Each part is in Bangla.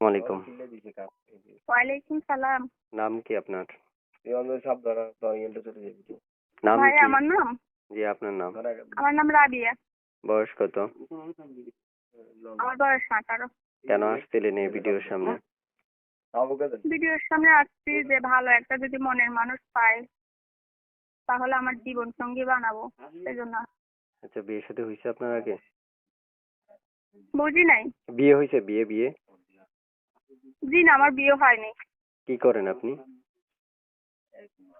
ওয়ালাইকুম। ওয়ালাইকুম সালাম। নাম কি আপনার? ভাই আমার নাম? জি, আপনার নাম? আমার নাম রাবিয়া। বয়স কত? আমার বয়স 18। কেন আসছিলেন এই ভিডিওর সামনে? ভিডিওর সামনে আসছি যে ভালো একটা যদি মনের মানুষ পাই তাহলে আমার জীবন সঙ্গী বানাবো, সেজন্য। আচ্ছা, বিয়ে সাথে হয়েছে আপনার আগে? বুঝি নাই। বিয়ে হয়েছে? বিয়ে বিয়ে জি না, আমার বিয়ে হয়নি। কি করেন আপনি?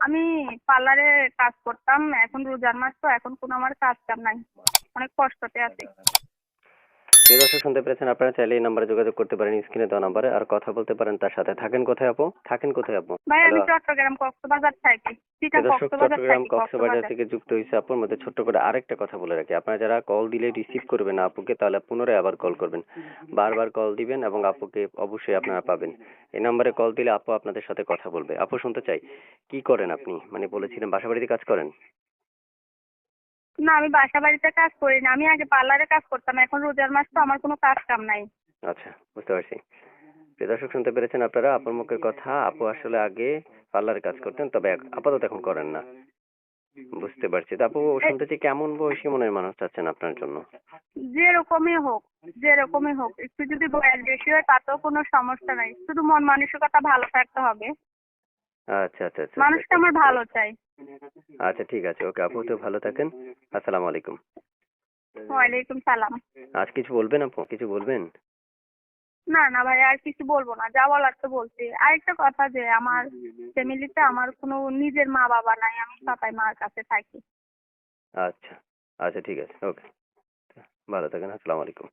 আমি পার্লারে কাজ করতাম, এখন রোজার মাস তো এখন কোনো আমার কাজ কাম নাই, অনেক কষ্টতে আছি। প্রিয় দর্শক, শুনতে পেরেছেন, আপনারা চাইলে এই নাম্বারে যোগাযোগ করতে পারেন, স্ক্রিনে দেওয়া নাম্বারে, আর কথা বলতে পারেন তার সাথে। থাকেন কোথায় আপু? ভাই হ্যালো। আমি চট্টগ্রাম কক্সবাজার থাকি। প্রিয় দর্শক, চট্টগ্রাম কক্সবাজার থেকে যুক্ত হয়েছে আপুর মধ্যে ছোট্ট করে আরেকটা কথা বলে রাখি, আপনারা যারা কল দিলে রিসিভ করবেন না আপুকে, তাহলে পুনরায় আবার কল করবেন। বারবার কল দিবেন এবং আপুকে অবশ্যই আপনারা পাবেন। এই নাম্বারে কল দিলে আপু আপনাদের সাথে কথা বলবে। আপু, শুনতে চাই, কি করেন আপনি? মানে বলেছিলেন বাসা বাড়িতে কাজ করেন? না, আমি বাসা বাড়িতে কাজ করি না, আমি আগে পার্লারে কাজ করতাম, এখন রোজার মাস তো আমার কোনো কাজ কাম নাই। আচ্ছা, বুঝতে পারছি। প্রিয় দর্শক, শুনতে পেরেছেন আপনারা আপুর মুখের কথা। আপু আসলে আগে পার্লারে কাজ করতেন, তবে আপাতত এখন করেন না। বুঝতে পারছি। তো আপু, শুনতে চাই, কেমন বয়সী মনের মানুষ চাচ্ছেন আপনার জন্য? যেরকমই হোক একটু যদি বয়স বেশি হয় তাতেও কোনো সমস্যা নাই, শুধু মন মানসিকতা ভালো থাকতে হবে। আচ্ছা আচ্ছা আচ্ছা মানুষটা আমার ভালো চাই। আচ্ছা, ঠিক আছে, ওকে আপু, তো ভালো থাকেন। আসসালামু আলাইকুম। ওয়ালাইকুম সালাম। আজ কিছু বলবেন আপু? কিছু বলবেন? না না ভাই, আর কিছু বলবো না, যা বলার তো বলছি। আরেকটা কথা, যে আমার ফ্যামিলিতে আমার কোনো নিজের মা বাবা নাই, আমি সবাই মার কাছে থাকি। আচ্ছা আচ্ছা, ঠিক আছে, ওকে, ভালো থাকেন। আসসালামু আলাইকুম।